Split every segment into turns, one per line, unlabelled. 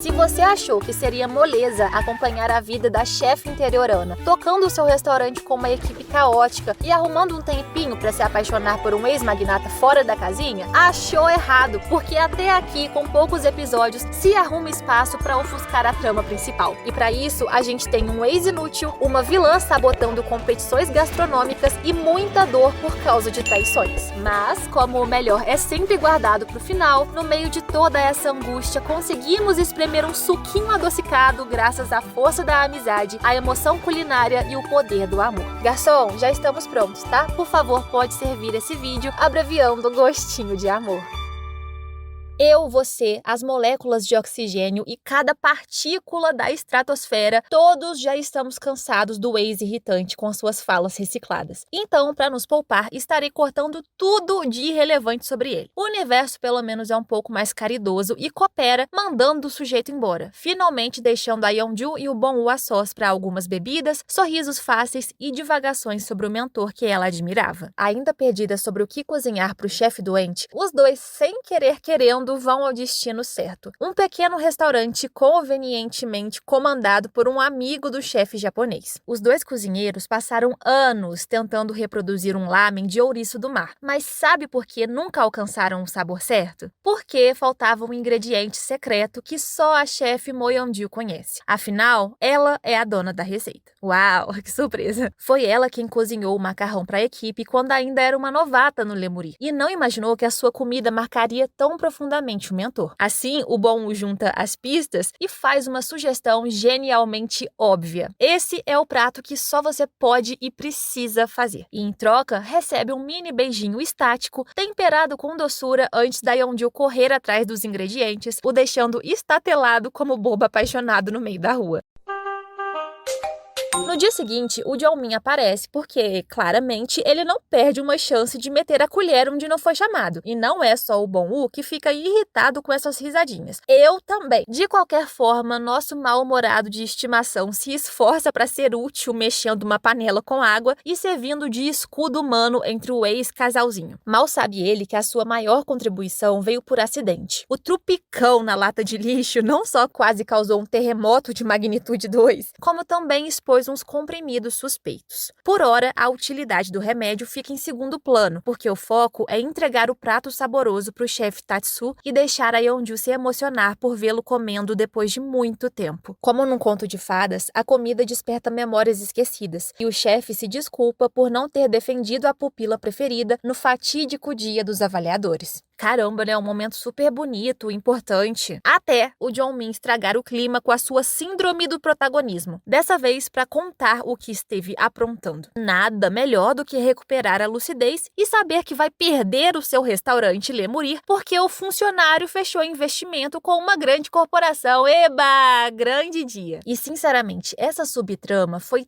Se você achou que seria moleza acompanhar a vida da chefe interiorana, tocando o seu restaurante com uma equipe caótica e arrumando um tempinho para se apaixonar por um ex-magnata fora da casinha, achou errado, porque até aqui, com poucos episódios, se arruma espaço para ofuscar a trama principal. E para isso, a gente tem um ex-inútil, uma vilã sabotando competições gastronômicas e muita dor por causa de traições. Mas, como o melhor é sempre guardado pro final, no meio de toda essa angústia, conseguimos espremer um suquinho adocicado graças à força da amizade, à emoção culinária e o poder do amor. Garçom, já estamos prontos, tá? Por favor, pode servir esse vídeo abreviando gostinho de amor. Eu, você, as moléculas de oxigênio e cada partícula da estratosfera, todos já estamos cansados do ex-irritante com suas falas recicladas. Então, para nos poupar, estarei cortando tudo de irrelevante sobre ele. O universo, pelo menos, é um pouco mais caridoso e coopera, mandando o sujeito embora, finalmente deixando a Yeonju e o Bong-woo a sós para algumas bebidas, sorrisos fáceis e divagações sobre o mentor que ela admirava. Ainda perdida sobre o que cozinhar para o chefe doente, os dois, sem querer querendo, vão ao destino certo. Um pequeno restaurante convenientemente comandado por um amigo do chefe japonês. Os dois cozinheiros passaram anos tentando reproduzir um lamen de ouriço do mar. Mas sabe por que nunca alcançaram o sabor certo? Porque faltava um ingrediente secreto que só a chefe Mo Yeon-ju conhece. Afinal, ela é a dona da receita. Uau, que surpresa! Foi ela quem cozinhou o macarrão para a equipe quando ainda era uma novata no Lemuri. E não imaginou que a sua comida marcaria tão profundamente o mentor. Assim, o Bong junta as pistas e faz uma sugestão genialmente óbvia. Esse é o prato que só você pode e precisa fazer. E em troca, recebe um mini beijinho estático, temperado com doçura antes da Yeonju correr atrás dos ingredientes, o deixando estatelado como bobo apaixonado no meio da rua. No dia seguinte, o Jeong-min aparece porque, claramente, ele não perde uma chance de meter a colher onde não foi chamado. E não é só o Bong-woo que fica irritado com essas risadinhas. Eu também. De qualquer forma, nosso mal-humorado de estimação se esforça para ser útil mexendo uma panela com água e servindo de escudo humano entre o ex-casalzinho. Mal sabe ele que a sua maior contribuição veio por acidente. O trupicão na lata de lixo não só quase causou um terremoto de magnitude 2, como também expôs uns comprimidos suspeitos. Por ora, a utilidade do remédio fica em segundo plano, porque o foco é entregar o prato saboroso para o chefe Tatsu e deixar a Yeonju se emocionar por vê-lo comendo depois de muito tempo. Como num conto de fadas, a comida desperta memórias esquecidas, e o chefe se desculpa por não ter defendido a pupila preferida no fatídico dia dos avaliadores. Caramba, né? Um momento super bonito, importante. Até o Jeong-min estragar o clima com a sua síndrome do protagonismo. Dessa vez, para contar o que esteve aprontando. Nada melhor do que recuperar a lucidez e saber que vai perder o seu restaurante Lemuri porque o funcionário fechou investimento com uma grande corporação. Eba! Grande dia! E, sinceramente, essa subtrama foi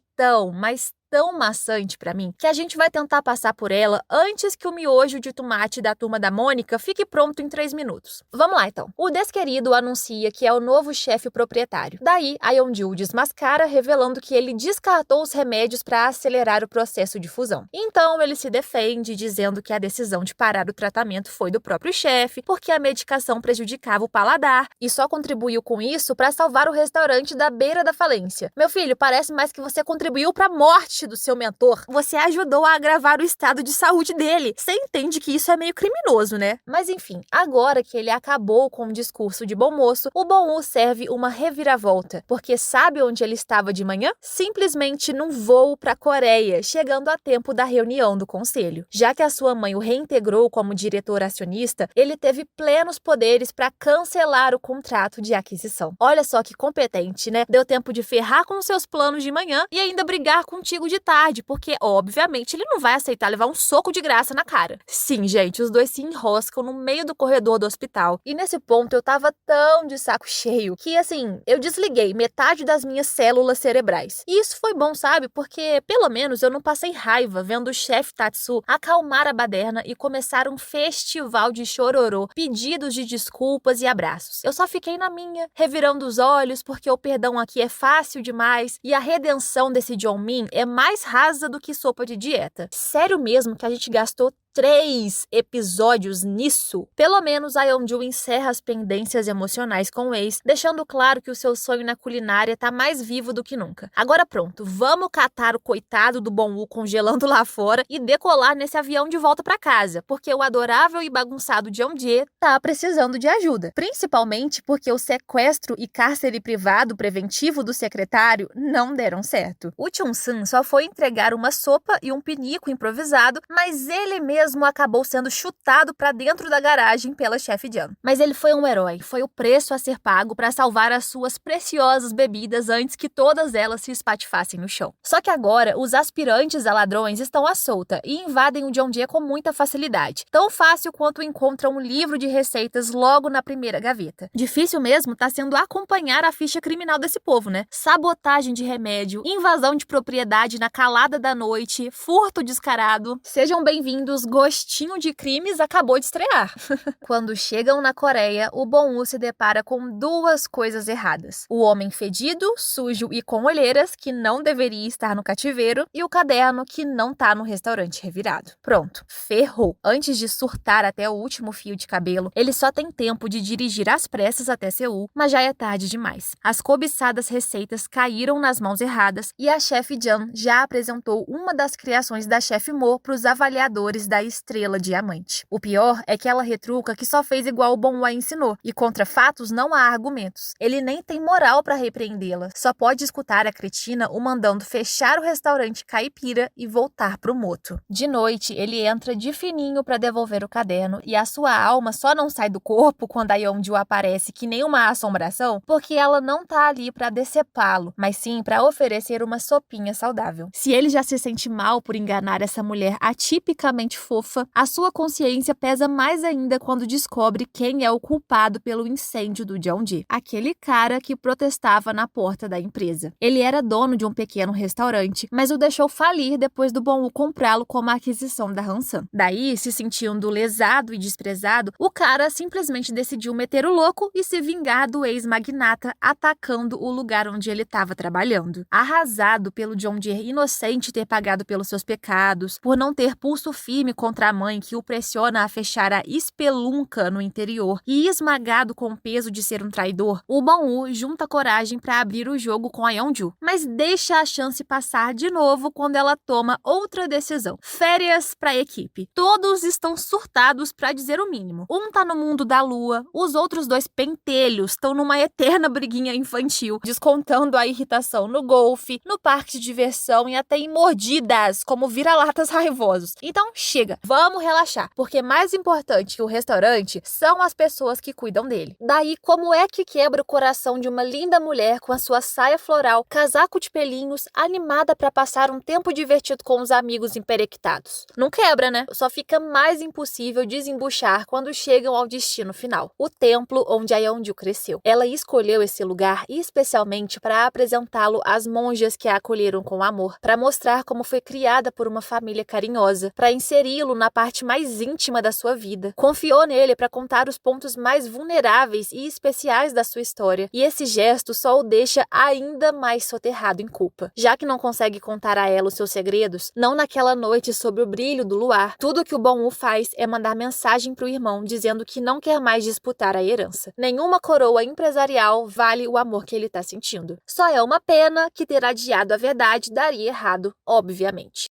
mas tão maçante pra mim que a gente vai tentar passar por ela antes que o miojo de tomate da Turma da Mônica fique pronto em 3 minutos. Vamos lá, então. O desquerido anuncia que é o novo chefe proprietário. Daí, a Yeonju desmascara, revelando que ele descartou os remédios para acelerar o processo de fusão. Então, ele se defende, dizendo que a decisão de parar o tratamento foi do próprio chefe, porque a medicação prejudicava o paladar e só contribuiu com isso para salvar o restaurante da beira da falência. Meu filho, parece mais que você contribuiu para a morte do seu mentor. Você ajudou a agravar o estado de saúde dele. Você entende que isso é meio criminoso, né? Mas enfim, agora que ele acabou com o discurso de bom moço, o Bong-woo serve uma reviravolta, porque sabe onde ele estava de manhã? Simplesmente num voo para a Coreia, chegando a tempo da reunião do conselho. Já que a sua mãe o reintegrou como diretor acionista, ele teve plenos poderes para cancelar o contrato de aquisição. Olha só que competente, né? Deu tempo de ferrar com seus planos de manhã e ainda brigar contigo de tarde, porque, obviamente, ele não vai aceitar levar um soco de graça na cara. Sim, gente, os dois se enroscam no meio do corredor do hospital. E nesse ponto eu tava tão de saco cheio que, assim, eu desliguei metade das minhas células cerebrais. E isso foi bom, sabe? Porque, pelo menos, eu não passei raiva vendo o chefe Tatsu acalmar a baderna e começar um festival de chororô, pedidos de desculpas e abraços. Eu só fiquei na minha, revirando os olhos, porque o perdão aqui é fácil demais e a redenção desse Jeong-min é mais rasa do que sopa de dieta. Sério mesmo que a gente gastou 3 episódios nisso. Pelo menos a Yeonju encerra as pendências emocionais com o ex, deixando claro que o seu sonho na culinária tá mais vivo do que nunca. Agora pronto, vamos catar o coitado do Bong-woo congelando lá fora e decolar nesse avião de volta pra casa, porque o adorável e bagunçado Jeong-jae tá precisando de ajuda, principalmente porque o sequestro e cárcere privado preventivo do secretário não deram certo. O Chun-sun só foi entregar uma sopa e um pinico improvisado, mas ele mesmo acabou sendo chutado pra dentro da garagem pela chefe Jang. Mas ele foi um herói, foi o preço a ser pago para salvar as suas preciosas bebidas antes que todas elas se espatifassem no chão. Só que agora, os aspirantes a ladrões estão à solta e invadem o Jeong-jae com muita facilidade. Tão fácil quanto encontram um livro de receitas logo na primeira gaveta. Difícil mesmo tá sendo acompanhar a ficha criminal desse povo, né? Sabotagem de remédio, invasão de propriedade na calada da noite, furto descarado. Sejam bem-vindos, Gostinho de Crimes acabou de estrear. Quando chegam na Coreia, o Bong-woo se depara com duas coisas erradas. O homem fedido, sujo e com olheiras, que não deveria estar no cativeiro, e o caderno, que não tá no restaurante revirado. Pronto, ferrou. Antes de surtar até o último fio de cabelo, ele só tem tempo de dirigir às pressas até Seul, mas já é tarde demais. As cobiçadas receitas caíram nas mãos erradas e a chefe Jang já apresentou uma das criações da chefe Mo para os avaliadores da Estrela Diamante. O pior é que ela retruca que só fez igual o Bong-woo ensinou, e contra fatos não há argumentos. Ele nem tem moral para repreendê-la, só pode escutar a cretina o mandando fechar o restaurante caipira e voltar pro moto. De noite, ele entra de fininho para devolver o caderno e a sua alma só não sai do corpo quando a Yeonju aparece que nem uma assombração, porque ela não tá ali para decepá-lo, mas sim para oferecer uma sopinha saudável. Se ele já se sente mal por enganar essa mulher atipicamente fofa, a sua consciência pesa mais ainda quando descobre quem é o culpado pelo incêndio do Jeong-jae, aquele cara que protestava na porta da empresa. Ele era dono de um pequeno restaurante, mas o deixou falir depois do Bong-woo comprá-lo como a aquisição da Hansan. Daí, se sentindo lesado e desprezado, o cara simplesmente decidiu meter o louco e se vingar do ex-magnata atacando o lugar onde ele estava trabalhando. Arrasado pelo Jeong-jae inocente ter pagado pelos seus pecados, por não ter pulso firme contra a mãe que o pressiona a fechar a espelunca no interior e esmagado com o peso de ser um traidor, o Bong-woo junta coragem para abrir o jogo com a Yeonju, mas deixa a chance passar de novo quando ela toma outra decisão. Férias para a equipe. Todos estão surtados para dizer o mínimo. Um tá no mundo da lua, os outros dois pentelhos estão numa eterna briguinha infantil, descontando a irritação no golfe, no parque de diversão e até em mordidas, como vira-latas raivosos. Então chega, vamos relaxar, porque mais importante que o restaurante são as pessoas que cuidam dele. Daí, como é que quebra o coração de uma linda mulher com a sua saia floral, casaco de pelinhos, animada para passar um tempo divertido com os amigos emperequitados? Não quebra, né? Só fica mais impossível desembuchar quando chegam ao destino final, o templo onde a Yeonju cresceu. Ela escolheu esse lugar especialmente para apresentá-lo às monjas que a acolheram com amor, para mostrar como foi criada por uma família carinhosa, para inseri-lo na parte mais íntima da sua vida. Confiou nele para contar os pontos mais vulneráveis e especiais da sua história, e esse gesto só o deixa ainda mais soterrado em culpa. Já que não consegue contar a ela os seus segredos, não naquela noite sob o brilho do luar, tudo que o Bong-woo faz é mandar mensagem pro irmão dizendo que não quer mais disputar a herança. Nenhuma coroa empresarial vale o amor que ele tá sentindo. Só é uma pena que ter adiado a verdade daria errado, obviamente.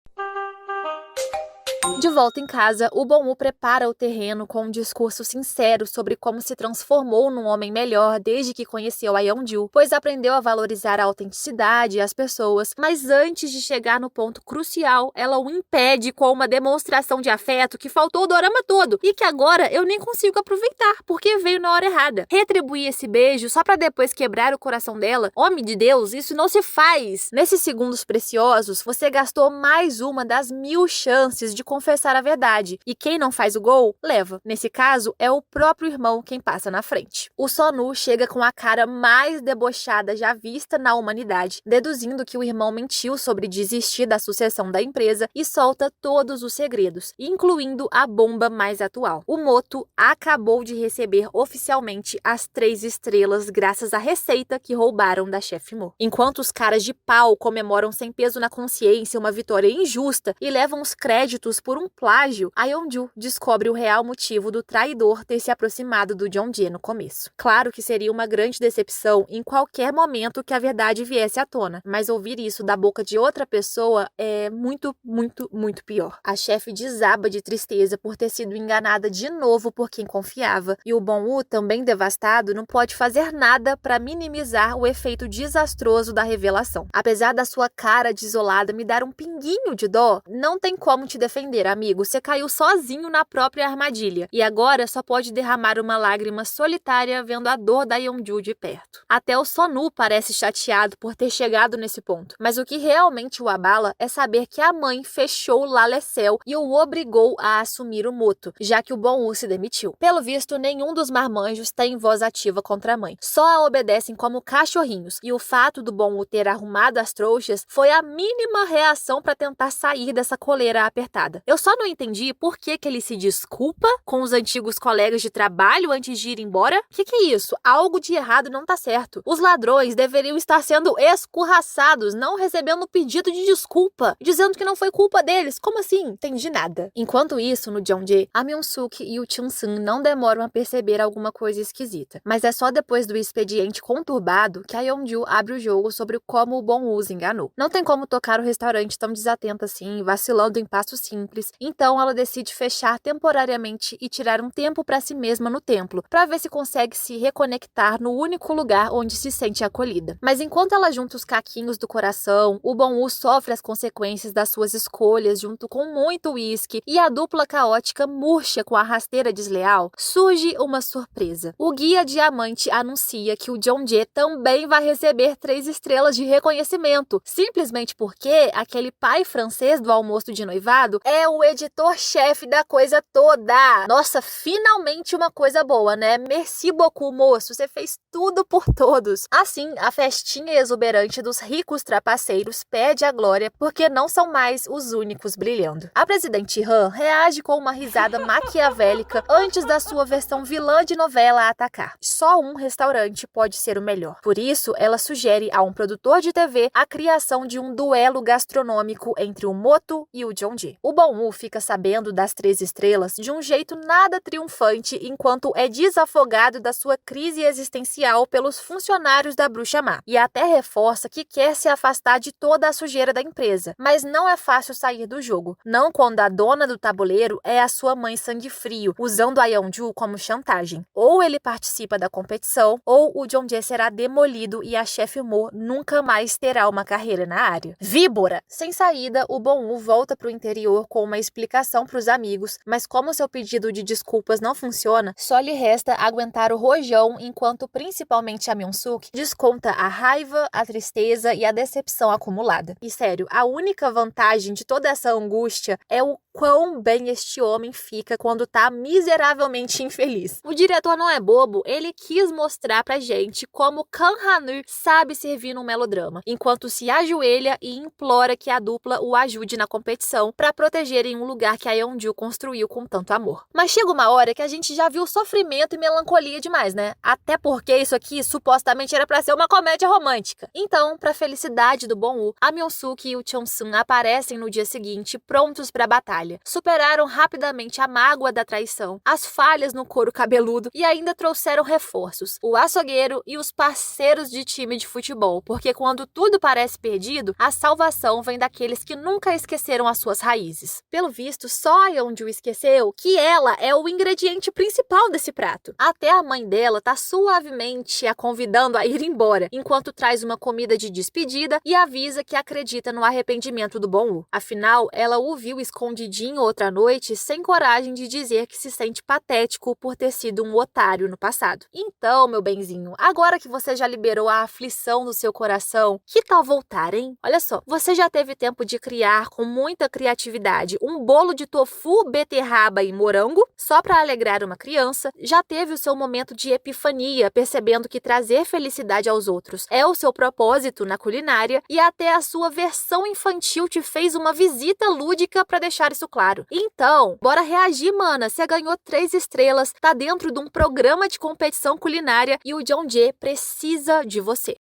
De volta em casa, o Bong-woo prepara o terreno com um discurso sincero sobre como se transformou num homem melhor desde que conheceu a Yeonju, pois aprendeu a valorizar a autenticidade e as pessoas, mas antes de chegar no ponto crucial, ela o impede com uma demonstração de afeto que faltou o dorama todo e que agora eu nem consigo aproveitar, porque veio na hora errada. Retribuir esse beijo só pra depois quebrar o coração dela? Homem de Deus, isso não se faz! Nesses segundos preciosos, você gastou mais uma das 1000 chances de confessar a verdade, e quem não faz o gol, leva. Nesse caso, é o próprio irmão quem passa na frente. O Sonu chega com a cara mais debochada já vista na humanidade, deduzindo que o irmão mentiu sobre desistir da sucessão da empresa e solta todos os segredos, incluindo a bomba mais atual. O Moto acabou de receber oficialmente as 3 estrelas graças à receita que roubaram da chefe Mo. Enquanto os caras de pau comemoram sem peso na consciência uma vitória injusta e levam os créditos amigos por um plágio, a Yeonju descobre o real motivo do traidor ter se aproximado do Jeonjae no começo. Claro que seria uma grande decepção em qualquer momento que a verdade viesse à tona, mas ouvir isso da boca de outra pessoa é muito, muito, muito pior. A chefe desaba de tristeza por ter sido enganada de novo por quem confiava, e o Bong-woo, também devastado, não pode fazer nada para minimizar o efeito desastroso da revelação. Apesar da sua cara desolada me dar um pinguinho de dó, não tem como te defender, amigo. Você caiu sozinho na própria armadilha e agora só pode derramar uma lágrima solitária vendo a dor da Yeonju de perto. Até o Sonu parece chateado por ter chegado nesse ponto, mas o que realmente o abala é saber que a mãe fechou o Lallecel e o obrigou a assumir o moto, já que o Bong-woo se demitiu. Pelo visto, nenhum dos marmanjos tem voz ativa contra a mãe, só a obedecem como cachorrinhos, e o fato do Bong-woo ter arrumado as trouxas foi a mínima reação para tentar sair dessa coleira apertada. Eu só não entendi por que ele se desculpa com os antigos colegas de trabalho antes de ir embora. Que é isso? Algo de errado não tá certo. Os ladrões deveriam estar sendo escorraçados, não recebendo pedido de desculpa, dizendo que não foi culpa deles. Como assim? Entendi nada. Enquanto isso, no Jeonjae, a Myung-suk e o Chun-seung não demoram a perceber alguma coisa esquisita. Mas é só depois do expediente conturbado que a Yeonju abre o jogo sobre como o Bong-woo os enganou. Não tem como tocar o restaurante tão desatenta assim, vacilando em passos simples, então ela decide fechar temporariamente e tirar um tempo para si mesma no templo, para ver se consegue se reconectar no único lugar onde se sente acolhida. Mas enquanto ela junta os caquinhos do coração, o Bong-woo sofre as consequências das suas escolhas junto com muito uísque e a dupla caótica murcha com a rasteira desleal, surge uma surpresa. O guia diamante anuncia que o Jeonjae também vai receber 3 estrelas de reconhecimento, simplesmente porque aquele pai francês do almoço de noivado é o editor-chefe da coisa toda. Nossa, finalmente uma coisa boa, né? Merci beaucoup, moço, você fez tudo por todos. Assim, a festinha exuberante dos ricos trapaceiros perde a glória porque não são mais os únicos brilhando. A presidente Han reage com uma risada maquiavélica antes da sua versão vilã de novela atacar. Só um restaurante pode ser o melhor. Por isso, ela sugere a um produtor de TV a criação de um duelo gastronômico entre o Moto e o Jeonjae. O Bong-woo fica sabendo das 3 estrelas de um jeito nada triunfante enquanto é desafogado da sua crise existencial pelos funcionários da bruxa má. E até reforça que quer se afastar de toda a sujeira da empresa. Mas não é fácil sair do jogo. Não quando a dona do tabuleiro é a sua mãe sangue frio, usando a Yeonju como chantagem. Ou ele participa da competição, ou o Jeonjae será demolido e a chefe Mo nunca mais terá uma carreira na área. Víbora! Sem saída, o Bong-woo volta para o interior com uma explicação para os amigos, mas como seu pedido de desculpas não funciona, só lhe resta aguentar o rojão enquanto principalmente a Myung-suk desconta a raiva, a tristeza e a decepção acumulada. E sério, a única vantagem de toda essa angústia é o quão bem este homem fica quando tá miseravelmente infeliz. O diretor não é bobo, ele quis mostrar pra gente como Kang Han-woo sabe servir num melodrama, enquanto se ajoelha e implora que a dupla o ajude na competição para protegerem um lugar que a Yeonju construiu com tanto amor. Mas chega uma hora que a gente já viu sofrimento e melancolia demais, né? Até porque isso aqui supostamente era pra ser uma comédia romântica. Então, pra felicidade do Bong-woo, a Myung-suk e o Chun-seung aparecem no dia seguinte prontos pra batalha. Superaram rapidamente a mágoa da traição, as falhas no couro cabeludo e ainda trouxeram reforços, o açougueiro e os parceiros de time de futebol, porque quando tudo parece perdido, a salvação vem daqueles que nunca esqueceram as suas raízes. Pelo visto, só a Yeonju esqueceu que ela é o ingrediente principal desse prato. Até a mãe dela tá suavemente a convidando a ir embora, enquanto traz uma comida de despedida e avisa que acredita no arrependimento do Bong-woo. Afinal, ela o viu escondidinho outra noite sem coragem de dizer que se sente patético por ter sido um otário no passado. Então, meu benzinho, agora que você já liberou a aflição do seu coração, que tal voltar, hein? Olha só, você já teve tempo de criar com muita criatividade um bolo de tofu, beterraba e morango só para alegrar uma criança, já teve o seu momento de epifania, percebendo que trazer felicidade aos outros é o seu propósito na culinária e até a sua versão infantil te fez uma visita lúdica para deixar isso claro. Então, bora reagir, mana. Você ganhou 3 estrelas, tá dentro de um programa de competição culinária e o Jeonjae precisa de você.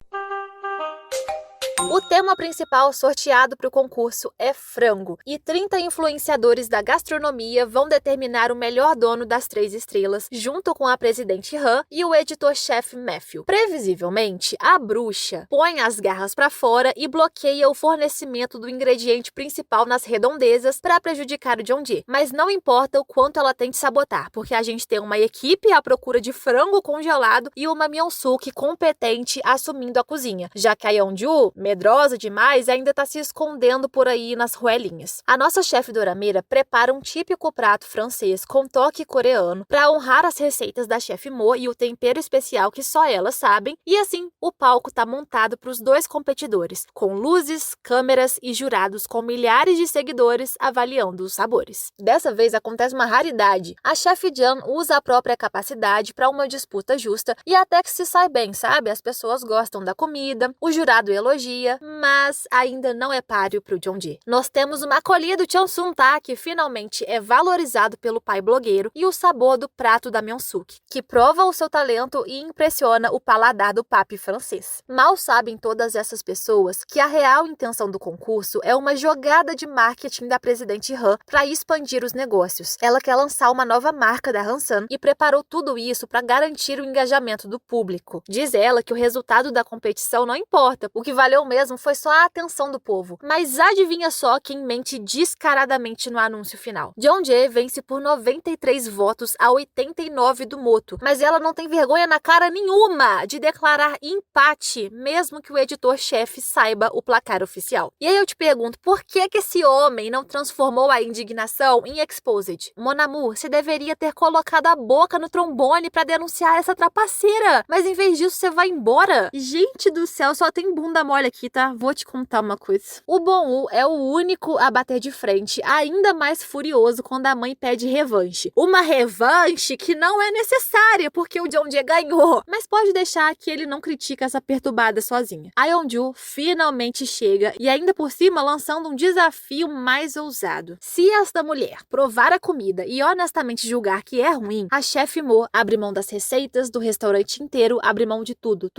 O tema principal sorteado para o concurso é frango, e 30 influenciadores da gastronomia vão determinar o melhor dono das 3 estrelas, junto com a presidente Han e o editor-chefe Matthew. Previsivelmente, a bruxa põe as garras para fora e bloqueia o fornecimento do ingrediente principal nas redondezas para prejudicar o John Jie. Mas não importa o quanto ela tente sabotar, porque a gente tem uma equipe à procura de frango congelado e uma Myung-suk competente assumindo a cozinha, já que a Yeonju, medrosa demais, ainda tá se escondendo por aí nas ruelinhas. A nossa chefe dorameira prepara um típico prato francês com toque coreano para honrar as receitas da chefe Mo e o tempero especial que só elas sabem, e assim o palco tá montado para os 2 competidores, com luzes, câmeras e jurados com milhares de seguidores avaliando os sabores. Dessa vez acontece uma raridade. A chefe Jan usa a própria capacidade para uma disputa justa e até que se sai bem, sabe? As pessoas gostam da comida, o jurado elogia, mas ainda não é páreo pro John Jie. Nós temos uma colia do Chansun, tá? Que finalmente é valorizado pelo pai blogueiro, e o sabor do prato da Myung-suk, que prova o seu talento e impressiona o paladar do papi francês. Mal sabem todas essas pessoas que a real intenção do concurso é uma jogada de marketing da presidente Han para expandir os negócios. Ela quer lançar uma nova marca da Hansan e preparou tudo isso para garantir o engajamento do público. Diz ela que o resultado da competição não importa, o que valeu mesmo foi só a atenção do povo. Mas adivinha só quem mente descaradamente no anúncio final. John Jie vence por 93 votos a 89 do Moto, mas ela não tem vergonha na cara nenhuma de declarar empate, mesmo que o editor-chefe saiba o placar oficial. E aí eu te pergunto, por que esse homem não transformou a indignação em exposed? Mon amour, você deveria ter colocado a boca no trombone para denunciar essa trapaceira, mas em vez disso você vai embora. Gente do céu, só tem bunda mole aqui, tá? Vou te contar uma coisa. O Bong-woo é o único a bater de frente, ainda mais furioso quando a mãe pede revanche. Uma revanche que não é necessária, porque o John Jie ganhou. Mas pode deixar que ele não critica essa perturbada sozinha. A Yeonju finalmente chega e ainda por cima lançando um desafio mais ousado. Se esta mulher provar a comida e honestamente julgar que é ruim, a chefe Mo abre mão das receitas, do restaurante inteiro, abre mão de tudo.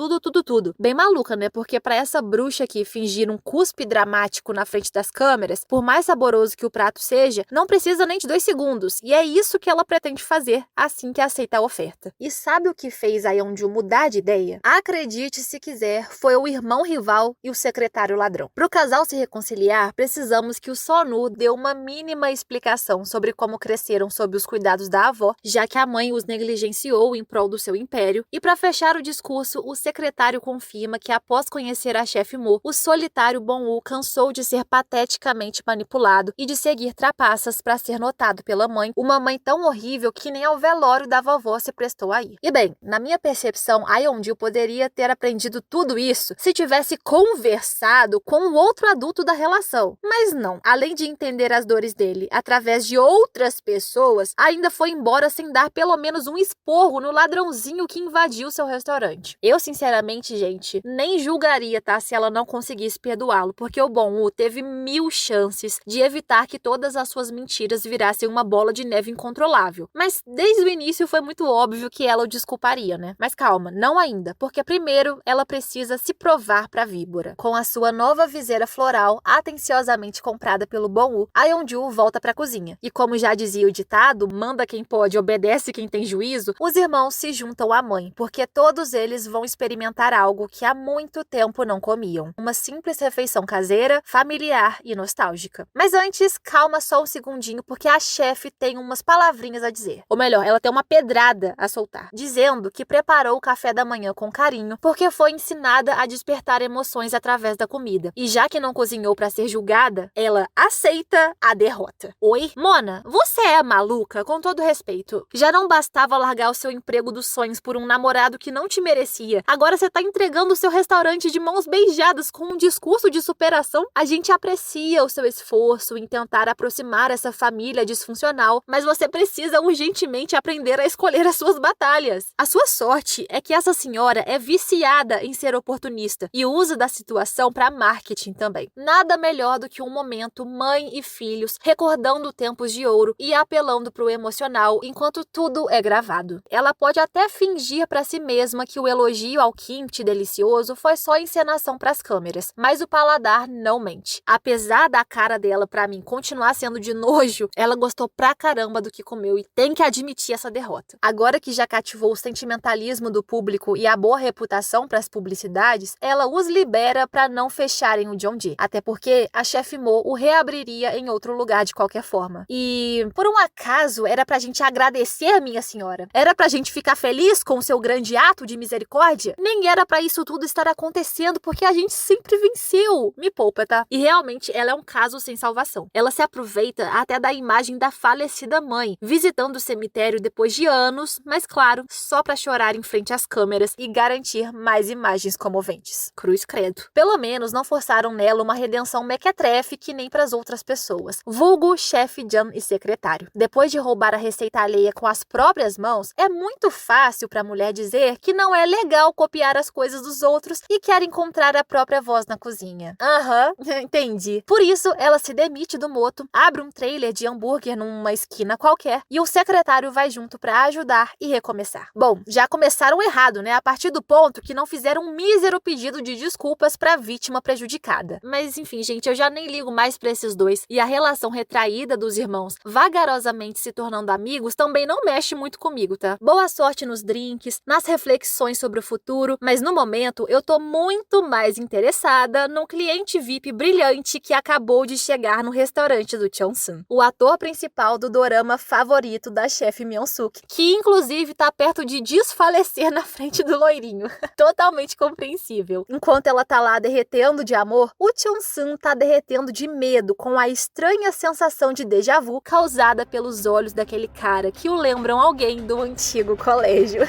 Bem maluca, né? Porque pra essa bruxa aqui fingir um cuspe dramático na frente das câmeras, por mais saboroso que o prato seja, não precisa nem de 2 segundos. E é isso que ela pretende fazer assim que aceita a oferta. E sabe o que fez a Yeonju mudar de ideia? Acredite se quiser, foi o irmão rival e o secretário ladrão. Pro casal se reconciliar, precisamos que o Sonu dê uma mínima explicação sobre como cresceram sob os cuidados da avó, já que a mãe os negligenciou em prol do seu império. E para fechar o discurso, o secretário confirma que após conhecer a chefe Mo, o solitário Bong-woo cansou de ser pateticamente manipulado e de seguir trapaças para ser notado pela mãe, uma mãe tão horrível que nem ao velório da vovó se prestou a ir. E bem, na minha percepção, a Yeonju poderia ter aprendido tudo isso se tivesse conversado com o outro adulto da relação. Mas não, além de entender as dores dele através de outras pessoas, ainda foi embora sem dar pelo menos um esporro no ladrãozinho que invadiu seu restaurante. Eu, sinceramente, gente, nem julgaria, tá, se ela não conseguisse perdoá-lo, porque o Bong-woo teve 1000 chances de evitar que todas as suas mentiras virassem uma bola de neve incontrolável. Mas desde o início foi muito óbvio que ela o desculparia, né? Mas calma, não ainda, porque primeiro ela precisa se provar pra víbora. Com a sua nova viseira floral atenciosamente comprada pelo Bong-woo, a Yeonju volta pra cozinha. E como já dizia o ditado, manda quem pode, obedece quem tem juízo, os irmãos se juntam à mãe, porque todos eles vão experimentar algo que há muito tempo não comiam. Uma simples refeição caseira, familiar e nostálgica. Mas antes, calma só um segundinho, porque a chefe tem umas palavrinhas a dizer. Ou melhor, ela tem uma pedrada a soltar, dizendo que preparou o café da manhã com carinho, porque foi ensinada a despertar emoções através da comida. E já que não cozinhou para ser julgada, ela aceita a derrota. Oi? Mona, você é maluca? Com todo respeito. Já não bastava largar o seu emprego dos sonhos por um namorado que não te merecia. Agora você tá entregando o seu restaurante de mãos beijadas com um discurso de superação? A gente aprecia o seu esforço em tentar aproximar essa família disfuncional, mas você precisa urgentemente aprender a escolher as suas batalhas. A sua sorte é que essa senhora é viciada em ser oportunista e usa da situação para marketing também. Nada melhor do que um momento mãe e filhos recordando tempos de ouro e apelando pro emocional enquanto tudo é gravado. Ela pode até fingir para si mesma que o elogio ao kimchi delicioso foi só encenação para pras câmeras, mas o paladar não mente. Apesar da cara dela, pra mim, continuar sendo de nojo, ela gostou pra caramba do que comeu e tem que admitir essa derrota. Agora que já cativou o sentimentalismo do público e a boa reputação pras publicidades, ela os libera pra não fecharem o John Dee. Até porque a chefe Mo o reabriria em outro lugar de qualquer forma. E, por um acaso, era pra gente agradecer, minha senhora? Era pra gente ficar feliz com o seu grande ato de misericórdia? Nem era pra isso tudo estar acontecendo, porque a gente sempre venceu. Me poupa, tá? E realmente ela é um caso sem salvação. Ela se aproveita até da imagem da falecida mãe, visitando o cemitério depois de anos, mas claro, só pra chorar em frente às câmeras e garantir mais imagens comoventes. Cruz credo. Pelo menos não forçaram nela uma redenção mequetrefe que nem pras outras pessoas. Vulgo, chefe, Jan e secretário. Depois de roubar a receita alheia com as próprias mãos, é muito fácil pra mulher dizer que não é legal copiar as coisas dos outros e quer encontrar a própria voz na cozinha. Aham, entendi. Por isso, ela se demite do moto, abre um trailer de hambúrguer numa esquina qualquer e o secretário vai junto pra ajudar e recomeçar. Bom, já começaram errado, né? A partir do ponto que não fizeram um mísero pedido de desculpas pra vítima prejudicada. Mas enfim, gente, eu já nem ligo mais pra esses dois e a relação retraída dos irmãos vagarosamente se tornando amigos também não mexe muito comigo, tá? Boa sorte nos drinks, nas reflexões sobre o futuro, mas no momento eu tô muito mais interessada num cliente VIP brilhante que acabou de chegar no restaurante do Cheon-sun. O ator principal do dorama favorito da chefe Myung-suk, que inclusive tá perto de desfalecer na frente do loirinho. Totalmente compreensível. Enquanto ela tá lá derretendo de amor, o Cheon-sun tá derretendo de medo com a estranha sensação de déjà vu causada pelos olhos daquele cara que o lembram alguém do antigo colégio.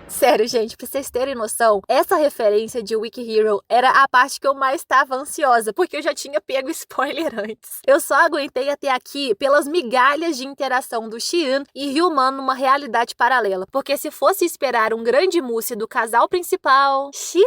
Sério, gente, pra vocês terem noção, essa referência de Weak Hero era a parte que eu mais estava ansiosa, porque eu já tinha pego spoiler antes. Eu só aguentei até aqui pelas migalhas de interação do Xian e Ryuman numa realidade paralela, porque se fosse esperar um grande mousse do casal principal... Xiii!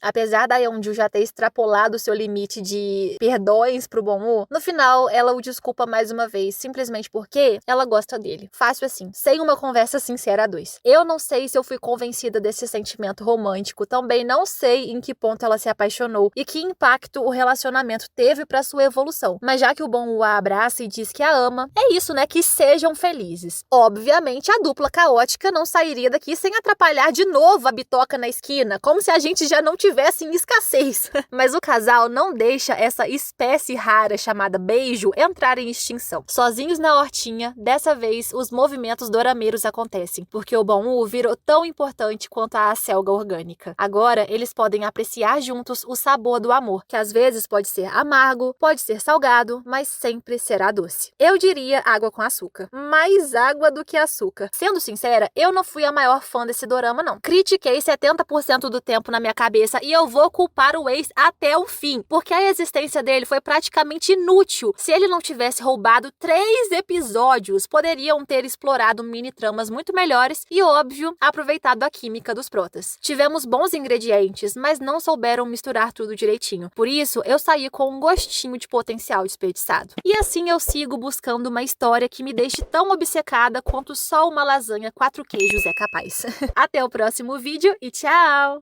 Apesar da Yeonju já ter extrapolado o seu limite de perdões pro Bong-woo, no final ela o desculpa mais uma vez, simplesmente porque ela gosta dele. Fácil assim, sem uma conversa sincera a dois. Eu não sei se eu fui convencida desse sentimento romântico, também não sei em que ponto ela se apaixonou e que impacto o relacionamento teve pra sua evolução. Mas já que o Bong-woo a abraça e diz que a ama, é isso, né? Que sejam felizes. Obviamente, a dupla caótica não sairia daqui sem atrapalhar de novo a bitoca na esquina, como se a gente já não tivesse em escassez. Mas o casal não deixa essa espécie rara chamada beijo entrar em extinção. Sozinhos na hortinha, dessa vez os movimentos dorameiros acontecem, porque o Bong-woo virou tão importante quanto a selga orgânica. Agora, eles podem apreciar juntos o sabor do amor, que às vezes pode ser amargo, pode ser salgado, mas sempre será doce. Eu diria água com açúcar. Mais água do que açúcar. Sendo sincera, eu não fui a maior fã desse dorama, não. Critiquei 70% do tempo na minha cabeça e eu vou culpar o ex até o fim, porque a existência dele foi praticamente inútil. Se ele não tivesse roubado 3 episódios, poderiam ter explorado mini-tramas muito melhores e, óbvio, aproveitado a química dos protas. Tivemos bons ingredientes, mas não souberam misturar tudo direitinho. Por isso, eu saí com um gostinho de potencial desperdiçado. E assim eu sigo buscando uma história que me deixe tão obcecada quanto só uma lasanha 4 queijos é capaz. Até o próximo vídeo e tchau!